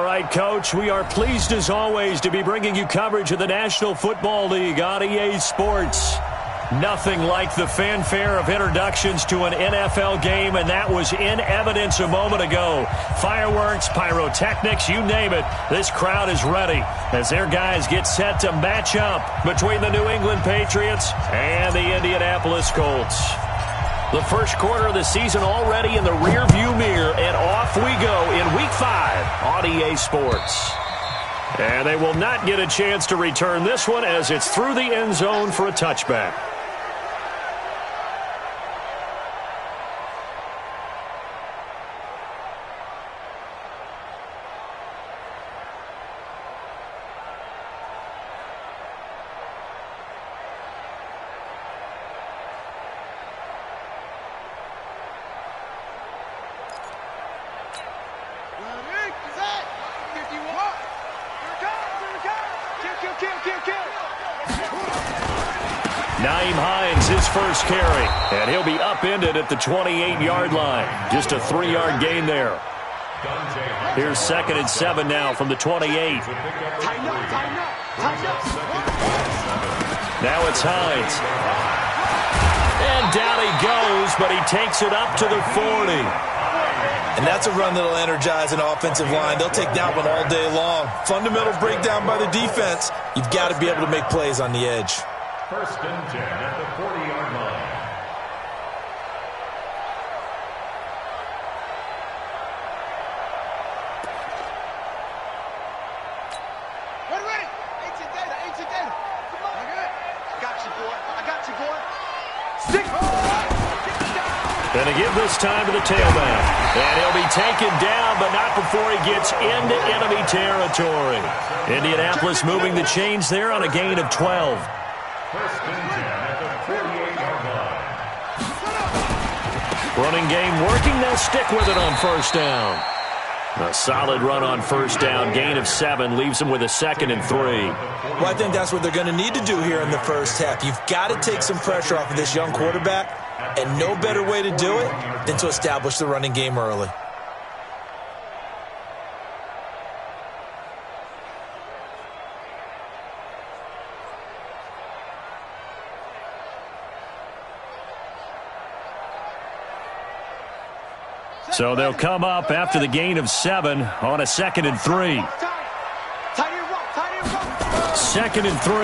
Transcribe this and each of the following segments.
All right, Coach, we are pleased as always to be bringing you coverage of the National Football League on EA Sports. Nothing like the fanfare of introductions to an NFL game, and that was in evidence a moment ago. Fireworks, pyrotechnics, you name it. This crowd is ready as their guys get set to match up between the New England Patriots and the Indianapolis Colts. The first quarter of the season already in the rearview mirror, and off we go in Week 5 on EA Sports. And they will not get a chance to return this one as it's through the end zone for a touchback. First carry, and he'll be upended at the 28-yard line. Just a 3-yard gain there. Here's 2nd and 7 now from the 28. Now it's Hines. And down he goes, but he takes it up to the 40. And that's a run that'll energize an offensive line. They'll take that one all day long. Fundamental breakdown by the defense. You've got to be able to make plays on the edge. 1st and 10 at the 40-yard line. Ready. Ancient data. Come on. I got you, boy. Stick. Going to give this time to the tailback. And he'll be taken down, but not before he gets into enemy territory. Indianapolis moving the chains there on a gain of 12. 1st and 10 at the 48-yard line. Running game working. They'll stick with it on 1st down. A solid run on 1st down. Gain of 7 leaves them with a 2nd and 3. Well, I think that's what they're going to need to do here in the first half. You've got to take some pressure off of this young quarterback, and no better way to do it than to establish the running game early. So they'll come up after the gain of 7 on a 2nd and 3. 2nd and 3.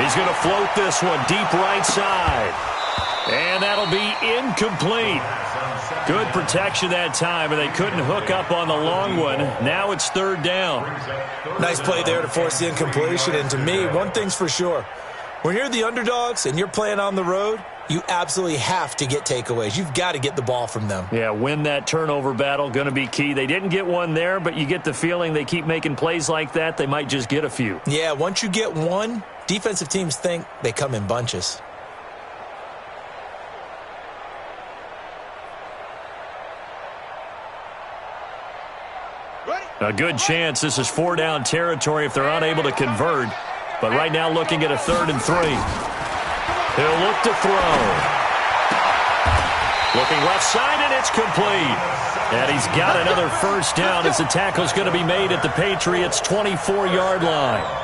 He's going to float this one deep right side. And that'll be incomplete. Good protection that time, and they couldn't hook up on the long one. Now it's 3rd down. Nice play there to force the incompletion. And to me, one thing's for sure. When you're the underdogs and you're playing on the road, you absolutely have to get takeaways. You've got to get the ball from them. Yeah, win that turnover battle, going to be key. They didn't get one there, but you get the feeling they keep making plays like that, they might just get a few. Yeah, once you get one, defensive teams think they come in bunches. A good chance this is 4-down territory if they're unable to convert. But right now looking at a 3rd and 3. He'll look to throw. Looking left side, and it's complete. And he's got another 1st down as the tackle's going to be made at the Patriots' 24-yard line.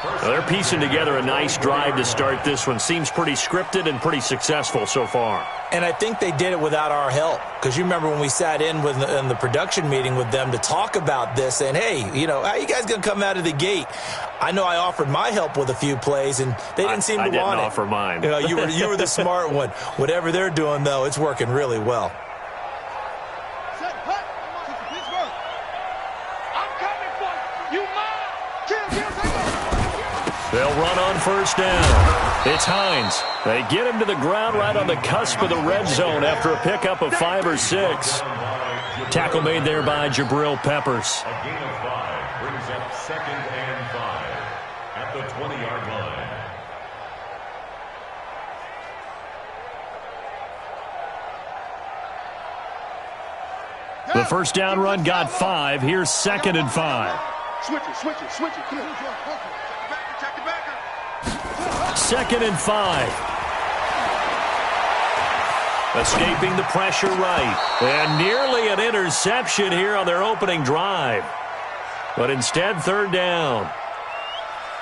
Well, they're piecing together a nice drive to start this one. Seems pretty scripted and pretty successful so far. And I think they did it without our help. Because you remember when we sat in the production meeting with them to talk about this, and hey, how are you guys going to come out of the gate? I know I offered my help with a few plays, and they didn't seem to want it. I didn't offer mine. You were the smart one. Whatever they're doing, though, it's working really well. They'll run on 1st down. It's Hines. They get him to the ground right on the cusp of the red zone after a pickup of 5 or 6. Tackle made there by Jabril Peppers. A gain of 5 brings up 2nd and 5 at the 20-yard line. The 1st down run got 5. Here's 2nd and 5. Switch it. Come on. Check the backer. 2nd and 5. Escaping the pressure right. And nearly an interception here on their opening drive. But instead, third down.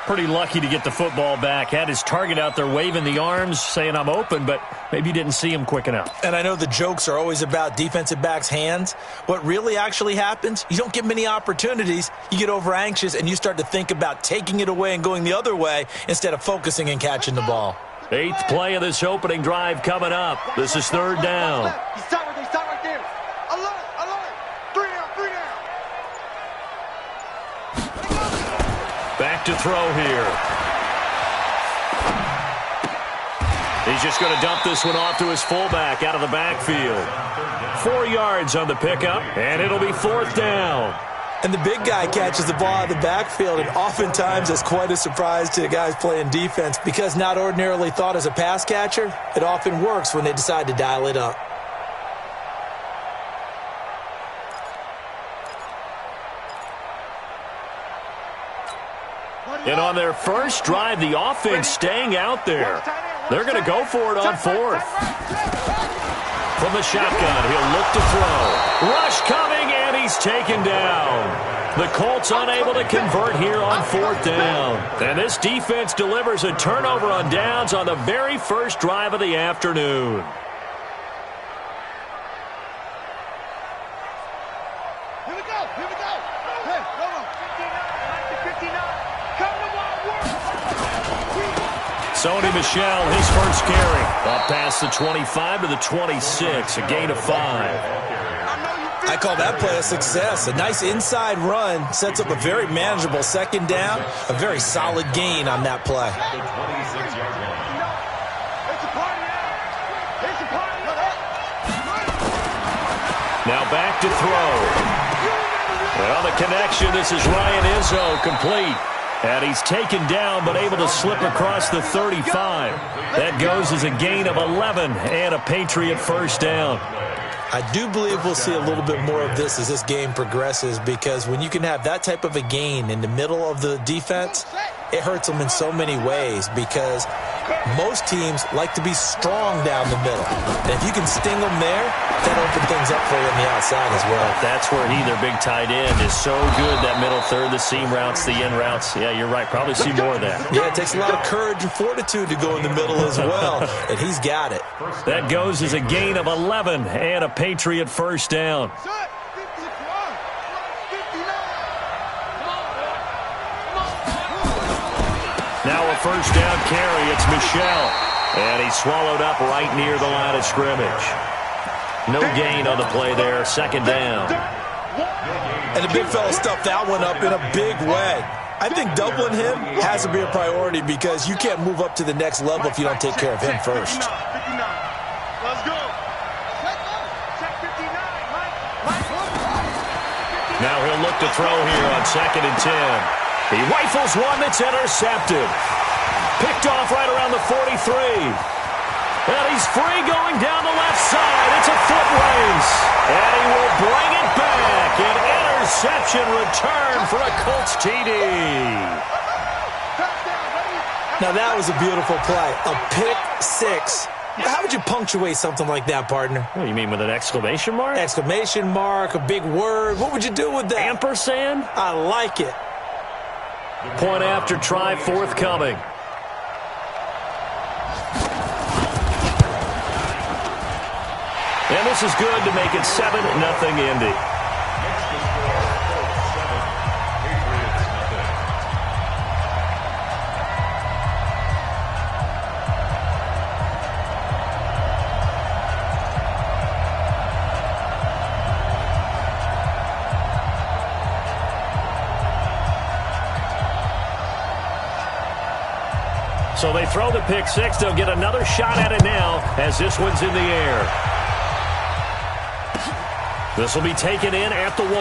Pretty lucky to get the football back. Had his target out there waving the arms, saying I'm open, but maybe didn't see him quick enough. And I know the jokes are always about defensive backs' hands. What really actually happens, you don't get many opportunities. You get over anxious, and you start to think about taking it away and going the other way instead of focusing and catching the ball. 8th play of this opening drive coming up. This is third down. He's stop right there. Alert. 3 down. Back to throw here. He's just going to dump this one off to his fullback out of the backfield. 4 yards on the pickup, and it'll be fourth down. And the big guy catches the ball out of the backfield, and oftentimes it's quite a surprise to the guys playing defense because not ordinarily thought as a pass catcher, it often works when they decide to dial it up. And on their first drive, the offense staying out there. They're going to go for it on fourth. From the shotgun, he'll look to throw. Rush coming, and he's taken down. The Colts unable to convert here on fourth down. And this defense delivers a turnover on downs on the very first drive of the afternoon. Here we go. Hey, hold on. 59. Come to Sony Michel, his first carry. Up past the 25 to the 26, a gain of 5. I call that play a success. A nice inside run sets up a very manageable second down. A very solid gain on that play. Now back to throw. Well, the connection, this is Ryan Izzo, complete. And he's taken down but able to slip across the 35. That goes as a gain of 11 and a Patriot first down. I do believe we'll see a little bit more of this as this game progresses because when you can have that type of a gain in the middle of the defense, it hurts them in so many ways because most teams like to be strong down the middle. And if you can sting them there, that opens things up for you on the outside as well. That's where their big tight end, is so good, that middle third, the seam routes, the in routes. Yeah, you're right. Probably see more of that. Yeah, it takes a lot of courage and fortitude to go in the middle as well, and he's got it. That goes as a gain of 11 and a Patriot first down. Now a first down carry. It's Michel. And he's swallowed up right near the line of scrimmage. No gain on the play there. Second down. And the big fella stuffed that one up in a big way. I think doubling him has to be a priority because you can't move up to the next level if you don't take care of him first. Let's go. Now he'll look to throw here on 2nd and 10. He rifles one that's intercepted. Picked off right around the 43. And he's free going down the left side. It's a foot race. And he will bring it back. An interception return for a Colts TD. Now that was a beautiful play. A pick six. How would you punctuate something like that, partner? What do you mean, with an exclamation mark? Exclamation mark, a big word. What would you do with that? Ampersand? I like it. Point after try forthcoming. And this is good to make it 7-0 Indy. So they throw the pick six. They'll get another shot at it now as this one's in the air. This will be taken in at the 1.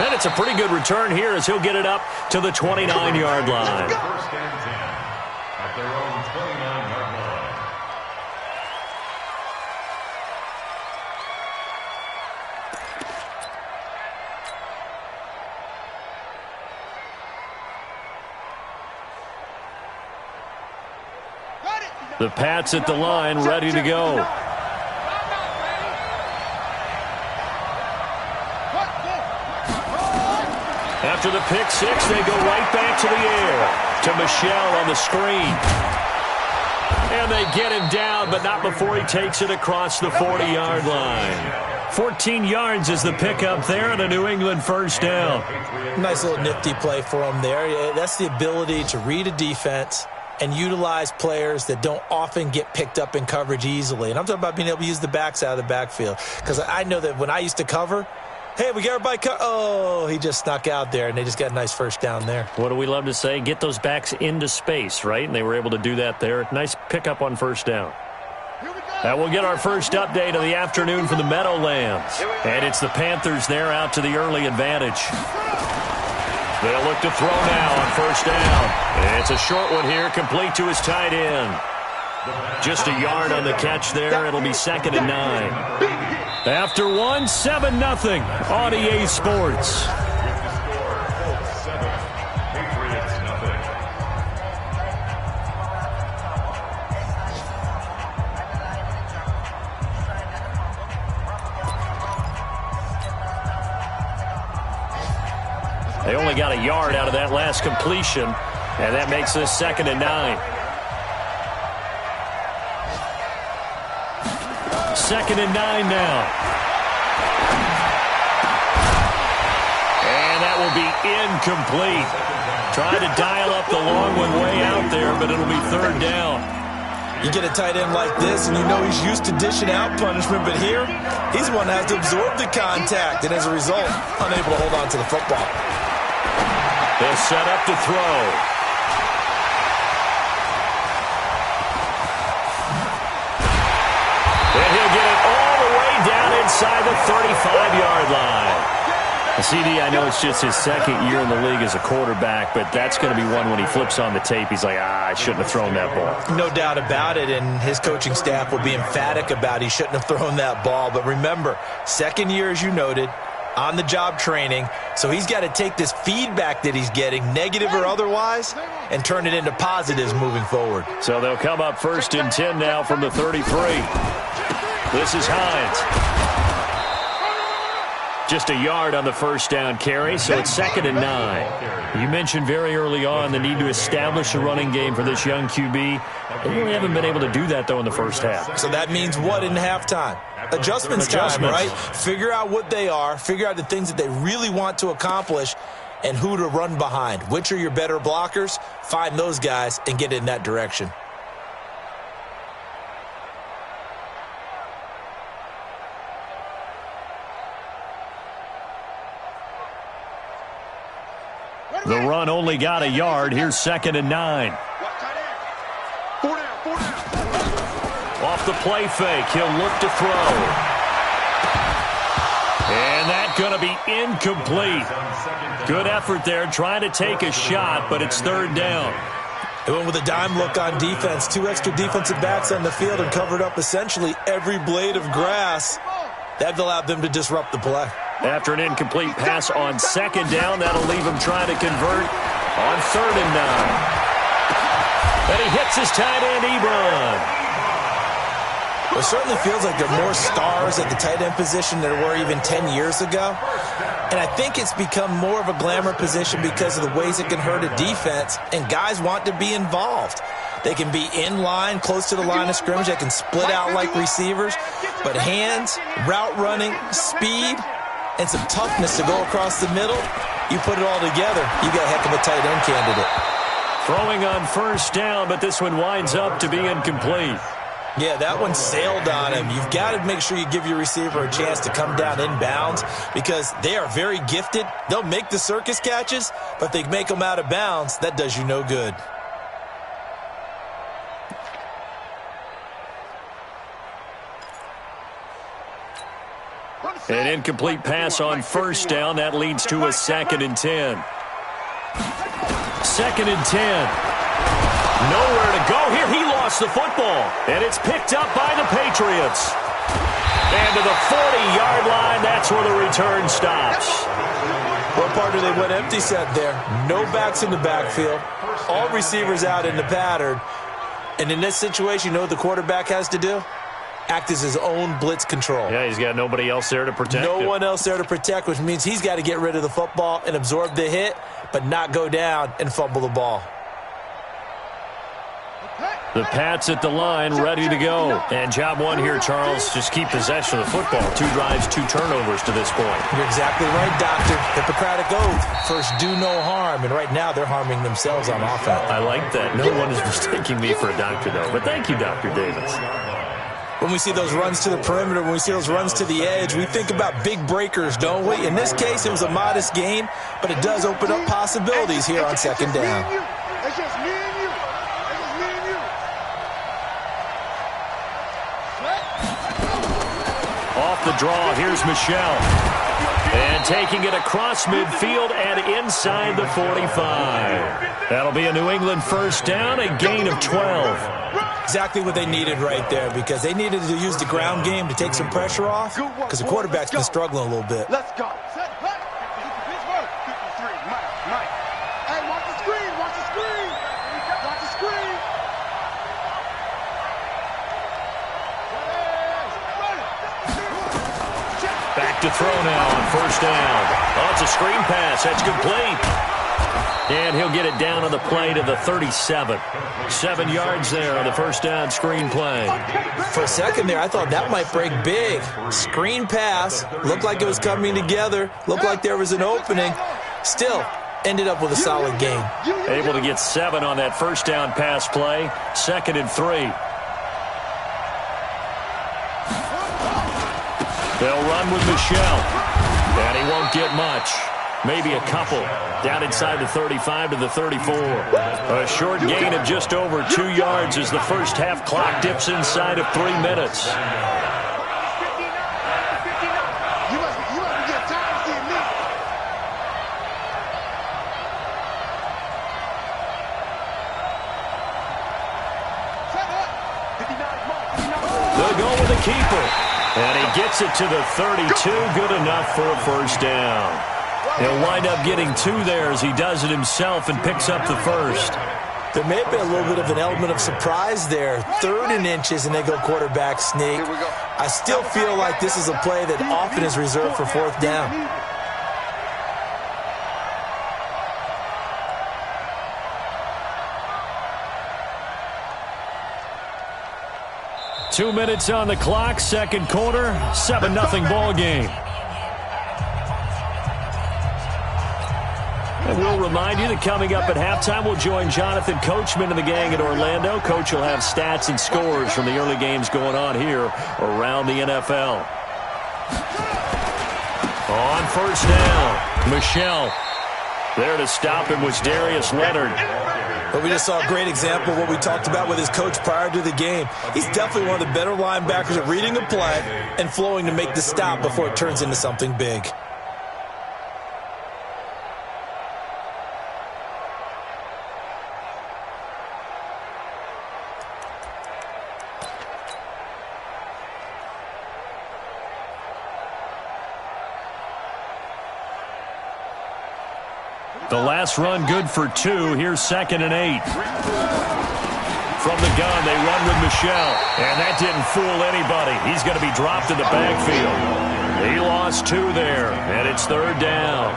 And it's a pretty good return here as he'll get it up to the 29-yard line. First and 10 at their own 29-yard line. The Pats at the line, ready to go. After the pick six, they go right back to the air. To Michel on the screen. And they get him down, but not before he takes it across the 40-yard line. 14 yards is the pickup there, and a New England first down. Nice little nifty play for him there. That's the ability to read a defense and utilize players that don't often get picked up in coverage easily. And I'm talking about being able to use the backs out of the backfield. Because I know that when I used to cover, hey, we got everybody oh, he just snuck out there, and they just got a nice first down there. What do we love to say? Get those backs into space, right? And they were able to do that there. Nice pickup on first down. That will get our first update of the afternoon from the Meadowlands. And it's the Panthers there out to the early advantage. They'll look to throw now on first down. It's a short one here, complete to his tight end. Just a yard on the catch there. It'll be 2nd and 9. After 1, 7-0 on EA Sports. They only got a yard out of that last completion, and that makes this 2nd and 9. 2nd and 9 now. And that will be incomplete. Tried to dial up the long one way out there, but it'll be 3rd down. You get a tight end like this, and you know he's used to dishing out punishment, but here, he's the one that has to absorb the contact, and as a result, unable to hold on to the football. They'll set up to throw. And he'll get it all the way down inside the 35-yard line. CD, I know it's just his 2nd year in the league as a quarterback, but that's going to be one when he flips on the tape. He's like, I shouldn't have thrown that ball. No doubt about it, and his coaching staff will be emphatic about he shouldn't have thrown that ball. But remember, 2nd year, as you noted, on-the-job training, so he's got to take this feedback that he's getting, negative or otherwise, and turn it into positives moving forward. So they'll come up 1st and 10 now from the 33. This is Hines. Just a yard on the first down carry, so it's 2nd and 9. You mentioned very early on the need to establish a running game for this young QB. They really haven't been able to do that, though, in the first half. So that means what in halftime? Adjustments time, right? Figure out what they are, figure out the things that they really want to accomplish, and who to run behind. Which are your better blockers? Find those guys and get in that direction. The run only got a yard. Here's 2nd and 9. Off the play fake, he'll look to throw. And that's going to be incomplete. Good effort there, trying to take a shot, but it's 3rd down. They went with a dime look on defense. 2 extra defensive backs on the field and covered up essentially every blade of grass. That allowed them to disrupt the play. After an incomplete pass on 2nd down, that'll leave him trying to convert on 3rd and 9. And he hits his tight end, Ebron. It certainly feels like there are more stars at the tight end position than there were even 10 years ago. And I think it's become more of a glamour position because of the ways it can hurt a defense, and guys want to be involved. They can be in line, close to the line of scrimmage. They can split out like receivers. But hands, route running, speed, and some toughness to go across the middle, you put it all together, you got a heck of a tight end candidate. Throwing on first down, but this one winds up to be incomplete. Yeah, that one sailed on him. You've got to make sure you give your receiver a chance to come down inbounds because they are very gifted. They'll make the circus catches, but if they make them out of bounds, that does you no good. An incomplete pass on first down. That leads to a 2nd and 10. 2nd and 10. Nowhere to go here. He lost the football. And it's picked up by the Patriots. And to the 40-yard line, that's where the return stops. What part do they went empty set there? No backs in the backfield. All receivers out in the pattern. And in this situation, you know what the quarterback has to do? Act as his own blitz control. Yeah, he's got nobody else there to protect him. No one else there to protect, which means he's got to get rid of the football and absorb the hit, but not go down and fumble the ball. The Pats at the line, ready to go. And job one here, Charles, just keep possession of the football. 2 drives, 2 turnovers to this point. You're exactly right, Doctor. Hippocratic oath. First, do no harm. And right now, they're harming themselves on offense. I like that. No one is mistaking me for a doctor, though. But thank you, Dr. Davis. When we see those runs to the perimeter, when we see those runs to the edge, we think about big breakers, don't we? In this case, it was a modest game, but it does open up possibilities here on second down. It's just me and you. It's just me and you. Off the draw, here's Michelle. And taking it across midfield and inside the 45. That'll be a New England first down, a gain of 12. Exactly what they needed right there, because they needed to use the ground game to take some pressure off, because the quarterback's been struggling a little bit. Let's go. Set, play. Pittsburgh. 53. Mike. Hey, watch the screen. Watch the screen. Watch the screen. Back to throw now on first down. Oh, it's a screen pass. That's complete. And he'll get it down on the play to the 37. 7 yards there on the first down screen play. For a second there, I thought that might break big. Screen pass. Looked like it was coming together. Looked like there was an opening. Still, ended up with a solid game. Able to get 7 on that first down pass play. 2nd and 3. They'll run with Michelle. And he won't get much. Maybe a couple. Down inside the 35 to the 34. A short gain of just over 2 yards as the first half clock dips inside of 3 minutes. 59. You must be getting tired of seeing me. Set up. 59. They'll go with the keeper. And he gets it to the 32. Good enough for a first down. He'll wind up getting 2 there as he does it himself and picks up the first. There may have been a little bit of an element of surprise there. 3rd and inches, and they go quarterback sneak. I still feel like this is a play that often is reserved for 4th down. Two minutes on the clock, second quarter, 7-0 ball game. And we'll remind you that coming up at halftime, we'll join Jonathan Coachman and the gang in Orlando. Coach will have stats and scores from the early games going on here around the NFL. On first down, Michelle. There to stop him was Darius Leonard. But we just saw a great example of what we talked about with his coach prior to the game. He's definitely one of the better linebackers at reading a play and flowing to make the stop before it turns into something big. The last run good for 2. Here's 2nd and 8. From the gun, they run with Michelle. And that didn't fool anybody. He's going to be dropped in the backfield. He lost 2 there, and it's 3rd down.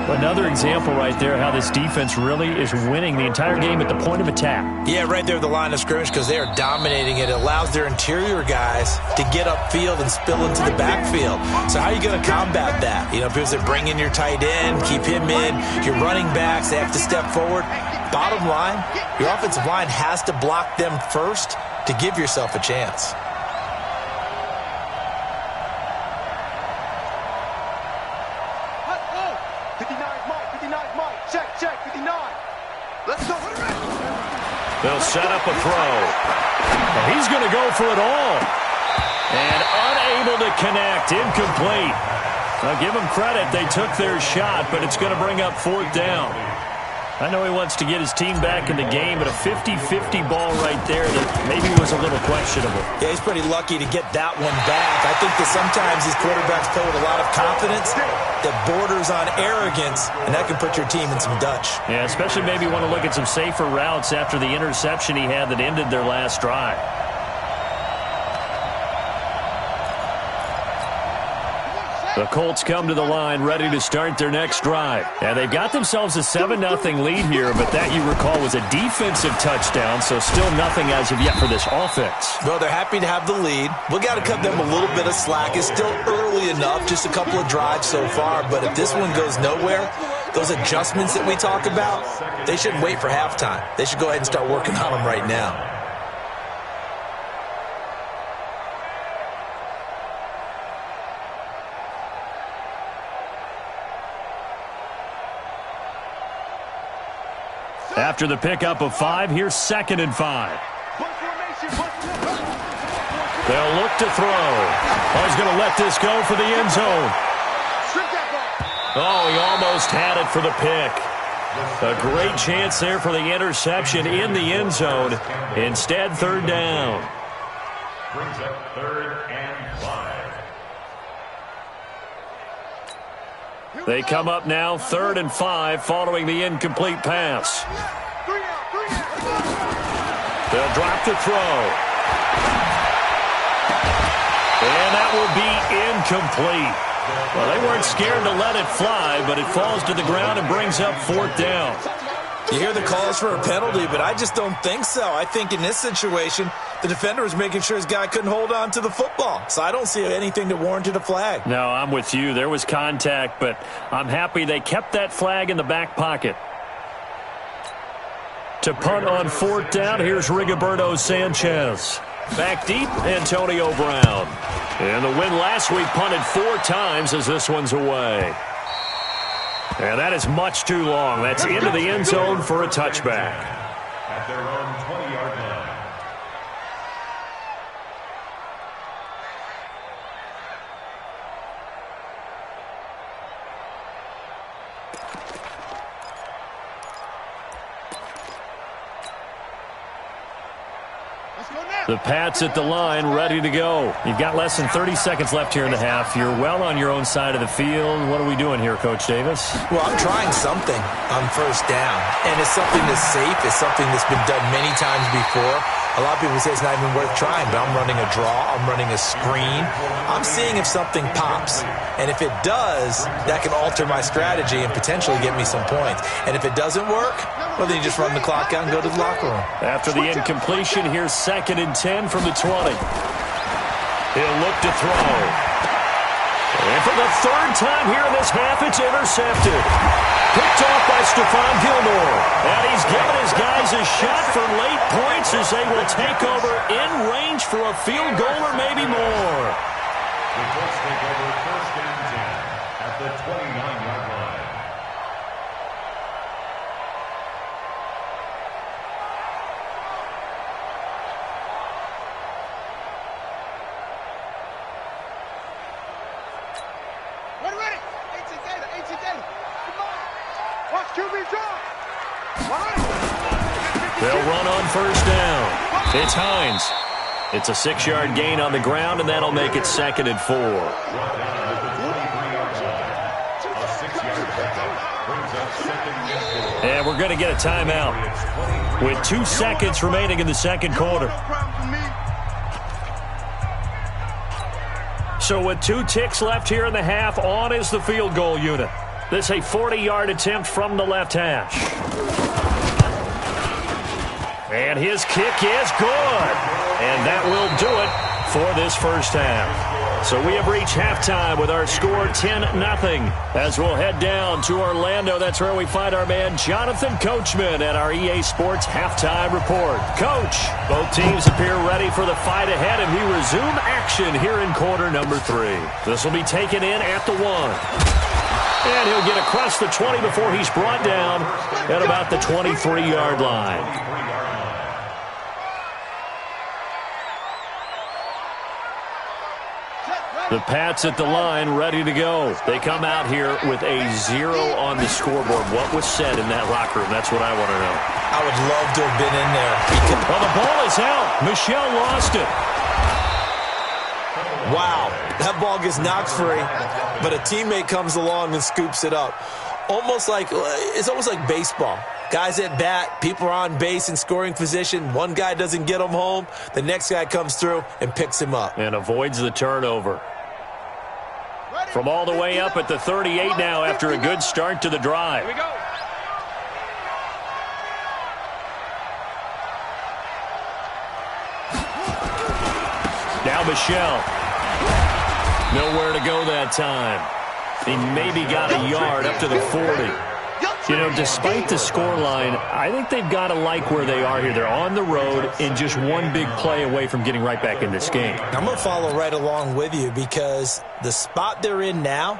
Another example right there how this defense really is winning the entire game at the point of attack. Yeah, right there at the line of scrimmage because they are dominating it. It allows their interior guys to get upfield and spill into the backfield. So how are you going to combat that? You know, because they bring in your tight end, keep him in, your running backs, they have to step forward. Bottom line, your offensive line has to block them first to give yourself a chance. They'll set up a throw. And he's going to go for it all. And unable to connect. Incomplete. Now give them credit. They took their shot, but it's going to bring up 4th down. I know he wants to get his team back in the game, but a 50-50 ball right there that maybe was a little questionable. Yeah, he's pretty lucky to get that one back. I think that sometimes these quarterbacks play with a lot of confidence that borders on arrogance, and that can put your team in some Dutch. Yeah, especially maybe want to look at some safer routes after the interception he had that ended their last drive. The Colts come to the line ready to start their next drive. And they've got themselves a 7-0 lead here, but that, you recall, was a defensive touchdown, so still nothing as of yet for this offense. Well, they're happy to have the lead. We've got to cut them a little bit of slack. It's still early enough, just a couple of drives so far, but if this one goes nowhere, those adjustments that we talk about, they shouldn't wait for halftime. They should go ahead and start working on them right now. After the pickup of 5, here's 2nd and 5. They'll look to throw. Oh, he's going to let this go for the end zone. Oh, he almost had it for the pick. A great chance there for the interception in the end zone. Instead, 3rd down. Brings up 3rd and 5. They come up now 3rd and 5 following the incomplete pass. They'll drop the throw. And that will be incomplete. Well, they weren't scared to let it fly, but it falls to the ground and brings up 4th down. You hear the calls for a penalty, but I just don't think so. I think in this situation, the defender was making sure his guy couldn't hold on to the football. So I don't see anything that warranted a flag. No, I'm with you. There was contact, but I'm happy they kept that flag in the back pocket. To punt on 4th down, here's Rigoberto Sanchez. Back deep, Antonio Brown. And the win last week punted 4 times as this one's away. And that is much too long. That's into the end zone for a touchback. At their own 20-yard line. The Pats at the line, ready to go. You've got less than 30 seconds left here in the half. You're well on your own side of the field. What are we doing here, Coach Davis? Well, I'm trying something on 1st down, and it's something that's safe. It's something that's been done many times before. A lot of people say it's not even worth trying, but I'm running a draw. I'm running a screen. I'm seeing if something pops. And if it does, that can alter my strategy and potentially get me some points. And if it doesn't work, well, then you just run the clock out and go to the locker room. After the incompletion, here's 2nd and 10 from the 20. He'll look to throw. And for the 3rd time here in this half, it's intercepted. Picked off by Stephon Gilmore. And he's given his guys a shot for late points as they will take over in range for a field goal or maybe more. The Colts take over 1st and 10 at the 29-yard line. Ready. 18 data. Come on. Watch QB drop. They'll run on 1st down. It's Hines. It's a 6-yard gain on the ground, and that'll make it 2nd and 4. Brought down at the 23-yard line. A 6-yard pickup brings up 2nd and 4. And we're going to get a timeout with 2 seconds remaining in the 2nd quarter. So with 2 ticks left here in the half, on is the field goal unit. This a 40-yard attempt from the left hash. And his kick is good. And that will do it for this 1st half. So we have reached halftime with our score 10-0 as we'll head down to Orlando. That's where we find our man Jonathan Coachman at our EA Sports Halftime Report. Coach, both teams appear ready for the fight ahead, and we resume action here in quarter number 3. This will be taken in at the 1. And he'll get across the 20 before he's brought down at about the 23-yard line. The Pats at the line, ready to go. They come out here with a 0 on the scoreboard. What was said in that locker room? That's what I want to know. I would love to have been in there. Well, the ball is out. Michelle lost it. Wow, that ball gets knocked free, but a teammate comes along and scoops it up. It's almost like baseball. Guys at bat, people are on base in scoring position. One guy doesn't get him home. The next guy comes through and picks him up. And avoids the turnover. From all the way up at the 38 now after a good start to the drive. Here we go. Now Michelle. Nowhere to go that time. He maybe got a yard up to the 40. You know, despite the scoreline, I think they've got to like where they are here. They're on the road and just one big play away from getting right back in this game. I'm going to follow right along with you because the spot they're in now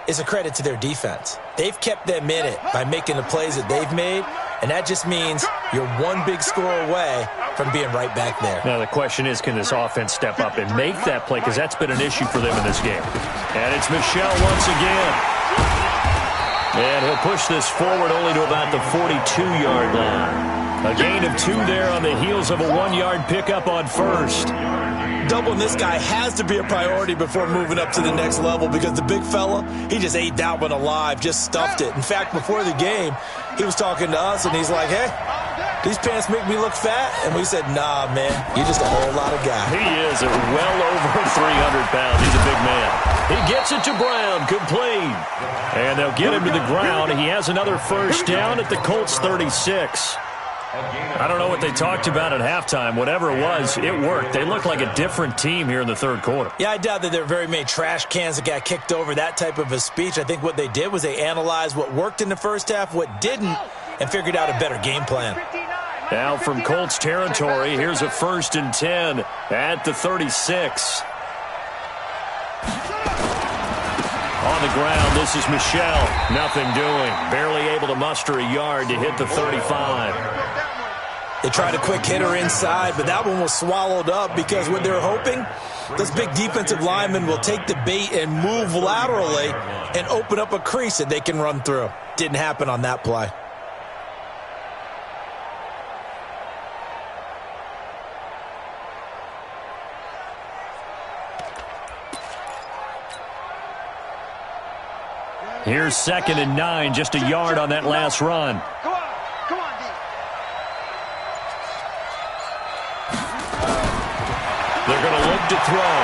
is a credit to their defense. They've kept them in it by making the plays that they've made, and that just means you're one big score away from being right back there. Now the question is, can this offense step up and make that play? Because that's been an issue for them in this game. And it's Michelle once again. And he'll push this forward only to about the 42-yard line. A gain of 2 there on the heels of a 1-yard pickup on first. Doubling this guy has to be a priority before moving up to the next level because the big fella, he just ate that one alive, just stuffed it. In fact, before the game, he was talking to us, and he's like, hey, these pants make me look fat. And we said, nah, man, you're just a whole lot of guy. He is well over 300 pounds. He's a big man. He gets it to Brown, complete. And they'll get him to the ground. He has another first down at the Colts 36. I don't know what they talked about at halftime. Whatever it was, it worked. They look like a different team here in the third quarter. Yeah, I doubt that there are very many trash cans that got kicked over, that type of a speech. I think what they did was they analyzed what worked in the first half, what didn't, and figured out a better game plan. Now from Colts territory, here's a 1st and 10 at the 36. On the ground, this is Michelle. Nothing doing. Barely able to muster a yard to hit the 35. They tried a quick hitter inside, but that one was swallowed up because what they're hoping, those big defensive linemen will take the bait and move laterally and open up a crease that they can run through. Didn't happen on that play. Here's 2nd and 9, just a yard on that last run. Come on, D. They're going to look to throw.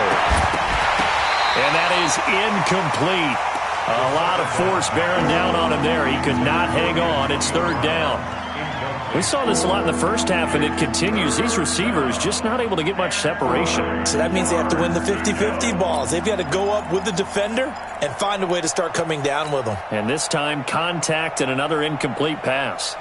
And that is incomplete. A lot of force bearing down on him there. He could not hang on. It's 3rd down. We saw this a lot in the first half, and it continues. These receivers just not able to get much separation. So that means they have to win the 50-50 balls. They've got to go up with the defender and find a way to start coming down with them. And this time, contact and another incomplete pass.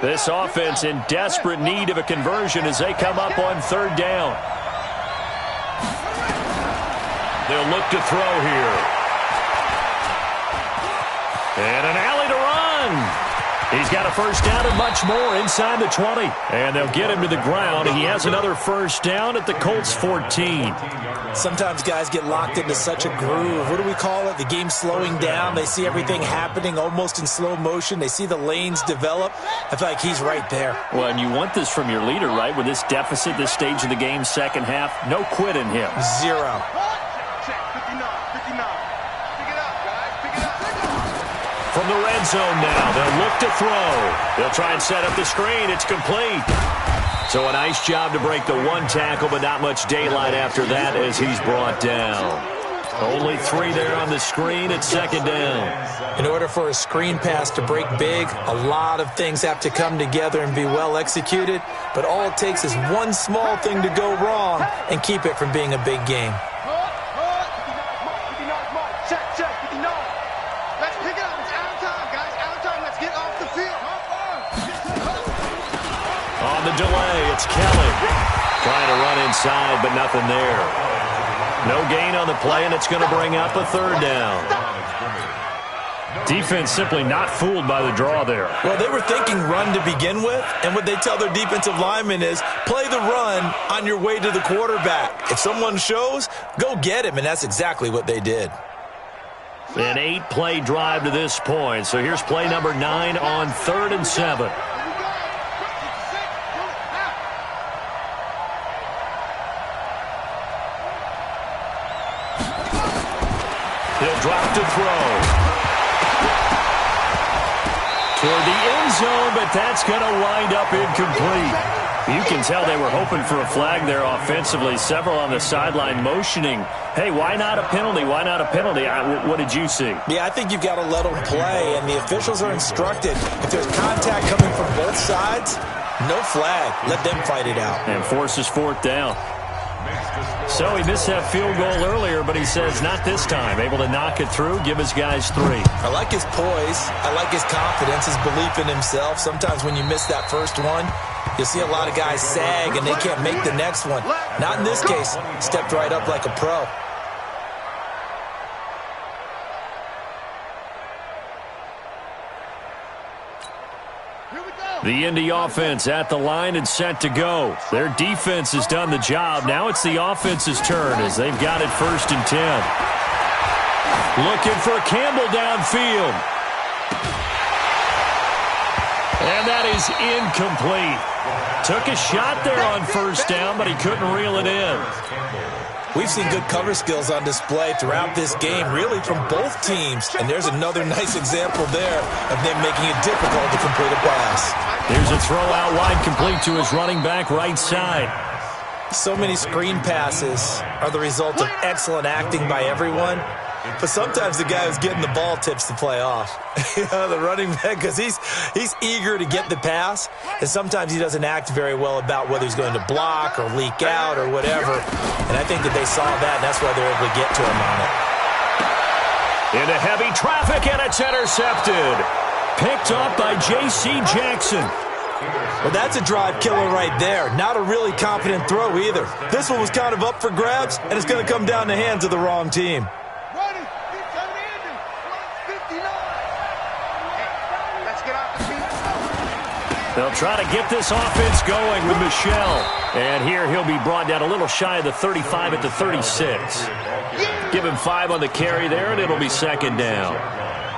This offense in desperate need of a conversion as they come up on 3rd down. They'll look to throw here. And an alley to run. He's got a first down and much more inside the 20. And they'll get him to the ground. He has another first down at the Colts 14. Sometimes guys get locked into such a groove. What do we call it? The game's slowing down. They see everything happening almost in slow motion. They see the lanes develop. I feel like he's right there. Well, and you want this from your leader, right? With this deficit, this stage of the game, second half, no quit in him. 0. From the red zone now, they'll look to throw. They'll try and set up the screen. It's complete. So a nice job to break the one tackle, but not much daylight after that as he's brought down. Only 3 there on the screen at 2nd down. In order for a screen pass to break big, a lot of things have to come together and be well executed, but all it takes is one small thing to go wrong and keep it from being a big game. On the delay, it's Kelly. Trying to run inside, but nothing there. No gain on the play, and it's going to bring up a 3rd down. Defense simply not fooled by the draw there. Well, they were thinking run to begin with, and what they tell their defensive linemen is play the run on your way to the quarterback. If someone shows, go get him, and that's exactly what they did. An 8-play drive to this point. So here's play number 9 on 3rd and 7. He'll drop to throw. Toward the end zone, but that's going to wind up incomplete. You can tell they were hoping for a flag there offensively. Several on the sideline motioning, hey, why not a penalty? Why not a penalty? What did you see? Yeah, I think you've got to let them play, and the officials are instructed. If there's contact coming from both sides, no flag. Let them fight it out. And forces 4th down. So he missed that field goal earlier, but he says not this time. Able to knock it through, give his guys 3. I like his poise. I like his confidence, his belief in himself. Sometimes when you miss that first one, you'll see a lot of guys sag and they can't make the next one. Not in this case. Stepped right up like a pro. The Indy offense at the line and set to go. Their defense has done the job. Now it's the offense's turn as they've got it 1st and 10. Looking for Campbell downfield. And that is incomplete. Took a shot there on 1st down, but he couldn't reel it in. We've seen good cover skills on display throughout this game, really from both teams. And there's another nice example there of them making it difficult to complete a pass. Here's a throw out wide, complete to his running back right side. So many screen passes are the result of excellent acting by everyone. But sometimes the guy who's getting the ball tips the play off. The running back, because he's eager to get the pass, and sometimes he doesn't act very well about whether he's going to block or leak out or whatever. And I think that they saw that, and that's why they're able to get to him on it. Into heavy traffic, and it's intercepted. Picked up by J.C. Jackson. Well, that's a drive killer right there. Not a really confident throw either. This one was kind of up for grabs, and it's going to come down the hands of the wrong team. They'll try to get this offense going with Michel. And here he'll be brought down a little shy of the 35 at the 36. Give him 5 on the carry there, and it'll be 2nd down.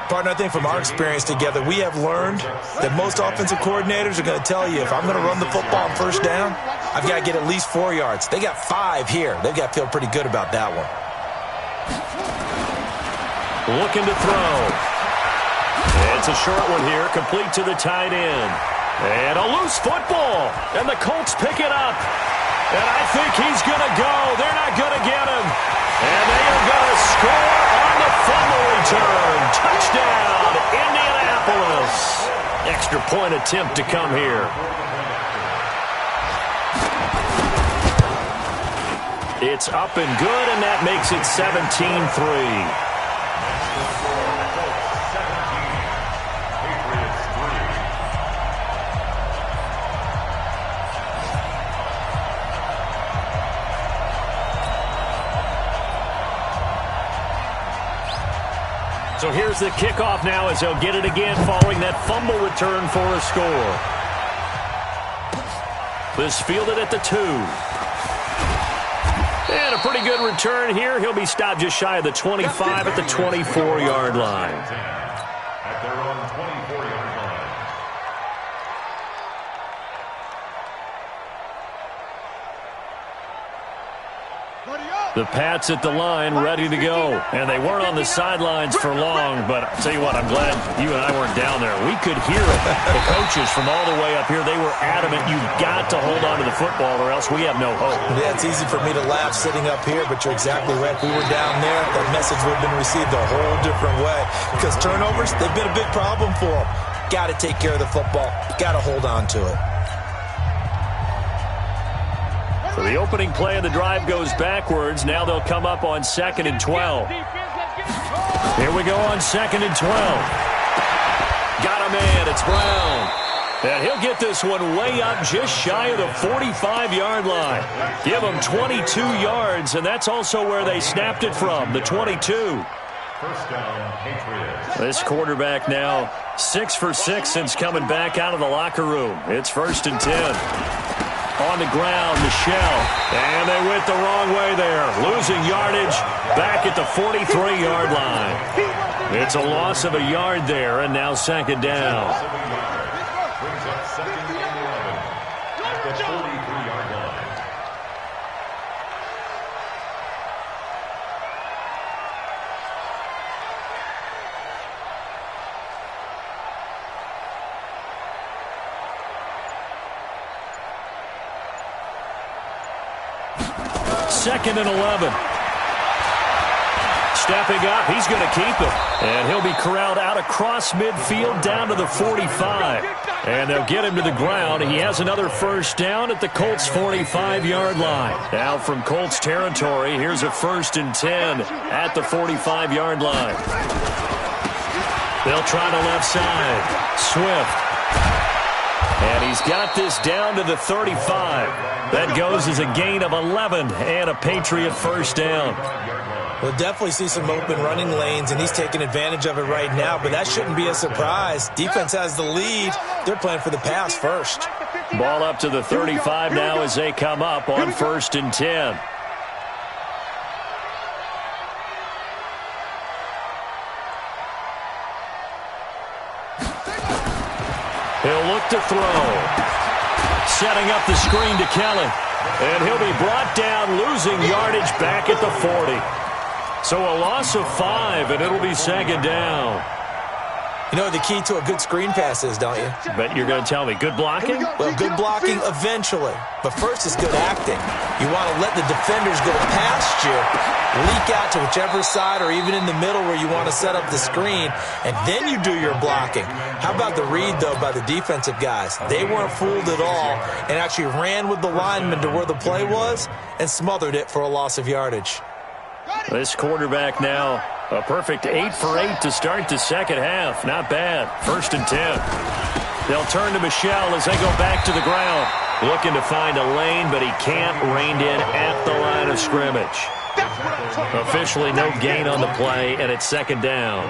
Partner, I think from our experience together, we have learned that most offensive coordinators are going to tell you, if I'm going to run the football on 1st down, I've got to get at least 4 yards. They got 5 here. They've got to feel pretty good about that one. Looking to throw. It's a short one here, complete to the tight end. And a loose football. And the Colts pick it up. And I think he's going to go. They're not going to get him. And they are going to score on the fumble return. Touchdown, Indianapolis. Extra point attempt to come here. It's up and good, and that makes it 17-3. So here's the kickoff now as they'll get it again following that fumble return for a score. This fielded at the 2. And a pretty good return here. He'll be stopped just shy of the 25 at the 24-yard line. At their own 24-yard line. The Pats at the line, ready to go. And they weren't on the sidelines for long, but I'll tell you what, I'm glad you and I weren't down there. We could hear it. The coaches from all the way up here, they were adamant, you've got to hold on to the football or else we have no hope. Yeah, it's easy for me to laugh sitting up here, but you're exactly right. If we were down there, that message would have been received a whole different way. Because turnovers, they've been a big problem for them. Got to take care of the football. Got to hold on to it. So the opening play of the drive goes backwards. Now they'll come up on 2nd and 12. Here we go on 2nd and 12. Got a man. It's Brown. And he'll get this one way up just shy of the 45-yard line. Give him 22 yards, and that's also where they snapped it from, the 22. First down, Patriots. This quarterback now 6 for 6 since coming back out of the locker room. It's 1st and 10. On the ground, Michelle. And they went the wrong way there. Losing yardage back at the 43-yard line. It's a loss of a yard there, and now 2nd down. Brings up 2nd and 11 at the 43-yard line. Second and 11. Stepping up, he's going to keep it. And he'll be corralled out across midfield down to the 45. And they'll get him to the ground. He has another 1st down at the Colts 45-yard line. Now from Colts territory, here's a 1st and 10 at the 45-yard line. They'll try to left side. Swift. And he's got this down to the 35. That goes as a gain of 11 and a Patriot 1st down. We'll definitely see some open running lanes, and he's taking advantage of it right now, but that shouldn't be a surprise. Defense has the lead. They're playing for the pass first. Ball up to the 35 now as they come up on 1st and 10. He'll look to throw. Setting up the screen to Kelly. And he'll be brought down, losing yardage back at the 40. So a loss of 5, and it'll be 2nd down. You know what the key to a good screen pass is, don't you? Bet you're going to tell me good blocking? Well, good blocking eventually. But first is good acting. You want to let the defenders go past you, leak out to whichever side or even in the middle where you want to set up the screen, and then you do your blocking. How about the read, though, by the defensive guys? They weren't fooled at all and actually ran with the lineman to where the play was and smothered it for a loss of yardage. This quarterback now a perfect 8 for 8 to start the 2nd half. Not bad. 1st and 10. They'll turn to Michelle as they go back to the ground. Looking to find a lane, but he can't. Reined in at the line of scrimmage. Officially no gain on the play, and it's 2nd down.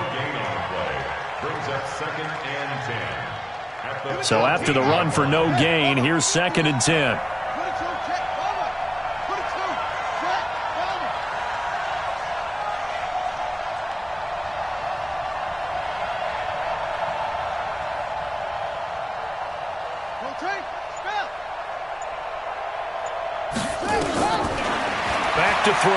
So after the run for no gain, here's 2nd and 10. Back to throw.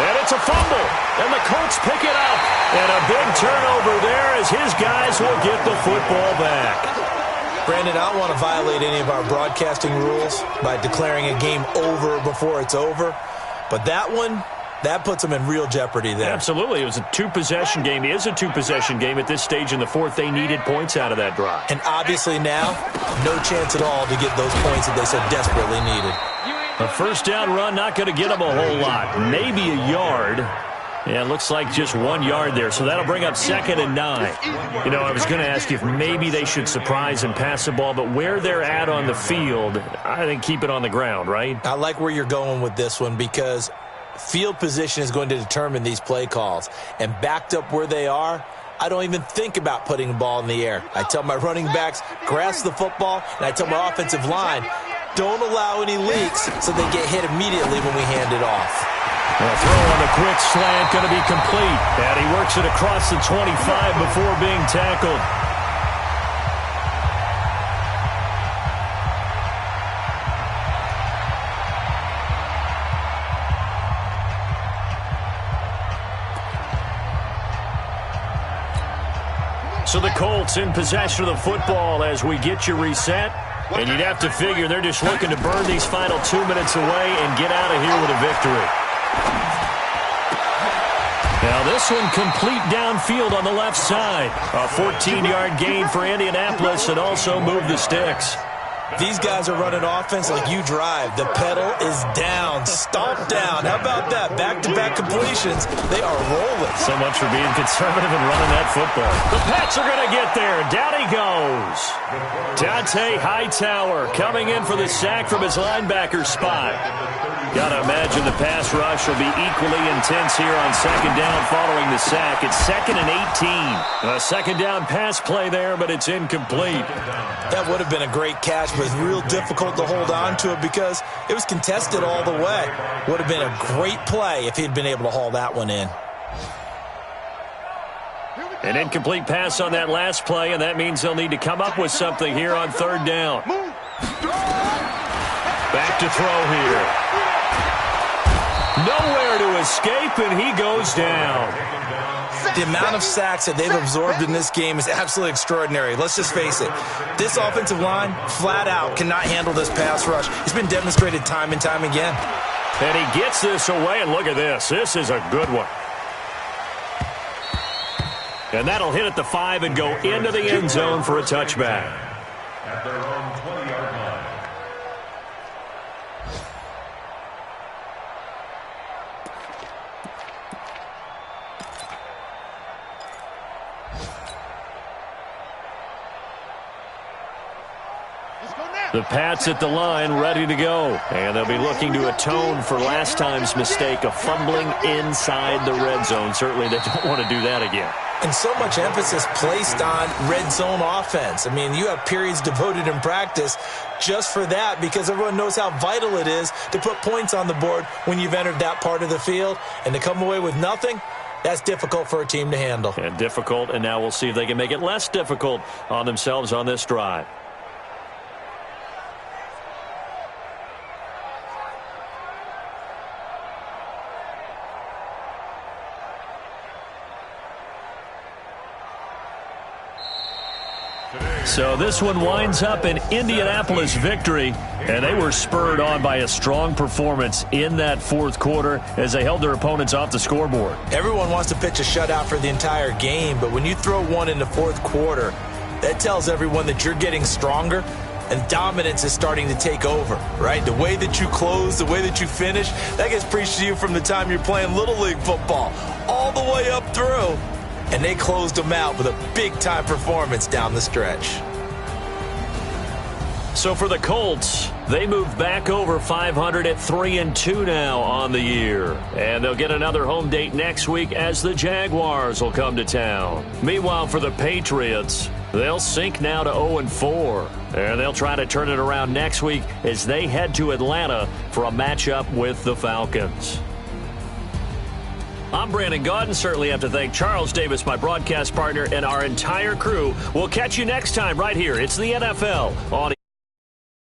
And it's a fumble. And the Colts pick it up. And a big turnover there as his guys will get the football back. Brandon, I don't want to violate any of our broadcasting rules by declaring a game over before it's over. But that one, that puts them in real jeopardy there. Absolutely. It was a 2-possession game. It is a 2-possession game at this stage in the 4th. They needed points out of that drive. And obviously now, no chance at all to get those points that they so desperately needed. A 1st down run, not going to get them a whole lot. Maybe a yard. Yeah, it looks like just 1 yard there. So that'll bring up 2nd and 9. You know, I was going to ask you if maybe they should surprise and pass the ball, but where they're at on the field, I think keep it on the ground, right? I like where you're going with this one because field position is going to determine these play calls. And backed up where they are, I don't even think about putting the ball in the air. I tell my running backs, grasp the football, and I tell my offensive line, don't allow any leaks so they get hit immediately when we hand it off. A throw on a quick slant, going to be complete. And he works it across the 25 before being tackled. So the Colts in possession of the football as we get you reset. And you'd have to figure they're just looking to burn these final 2 minutes away and get out of here with a victory. Now this one complete downfield on the left side. A 14-yard gain for Indianapolis and also move the sticks. These guys are running offense like you drive. The pedal is down, stomped down. How about that? Back-to-back completions. They are rolling. So much for being conservative and running that football. The Pats are going to get there. Down he goes. Dante Hightower coming in for the sack from his linebacker spot. Got to imagine the pass rush will be equally intense here on second down following the sack. It's 2nd and 18. A second down pass play there, but it's incomplete. That would have been a great catch, but it's real difficult to hold on to it because it was contested all the way. Would have been a great play if he'd been able to haul that one in. An incomplete pass on that last play, and that means they'll need to come up with something here on third down. Back to throw here. Nowhere to escape, and he goes down. The amount of sacks that they've absorbed in this game is absolutely extraordinary. Let's just face it. This offensive line, flat out, cannot handle this pass rush. It's been demonstrated time and time again. And he gets this away, and look at this. This is a good one. And that'll hit at the 5 and go into the end zone for a touchback. At their own 20-yard line. The Pats at the line, ready to go. And they'll be looking to atone for last time's mistake of fumbling inside the red zone. Certainly they don't want to do that again. And so much emphasis placed on red zone offense. I mean, you have periods devoted in practice just for that because everyone knows how vital it is to put points on the board when you've entered that part of the field. And to come away with nothing, that's difficult for a team to handle. And difficult, and now we'll see if they can make it less difficult on themselves on this drive. So this one winds up an Indianapolis victory, and they were spurred on by a strong performance in that fourth quarter as they held their opponents off the scoreboard. Everyone wants to pitch a shutout for the entire game, but when you throw one in the fourth quarter, that tells everyone that you're getting stronger and dominance is starting to take over, right? The way that you close, the way that you finish, that gets preached to you from the time you're playing Little League football all the way up through. And they closed them out with a big-time performance down the stretch. So for the Colts, they move back over 500 at 3-2 now on the year. And they'll get another home date next week as the Jaguars will come to town. Meanwhile, for the Patriots, they'll sink now to 0-4. And they'll try to turn it around next week as they head to Atlanta for a matchup with the Falcons. I'm Brandon Gaudin. Certainly have to thank Charles Davis, my broadcast partner, and our entire crew. We'll catch you next time right here. It's the NFL on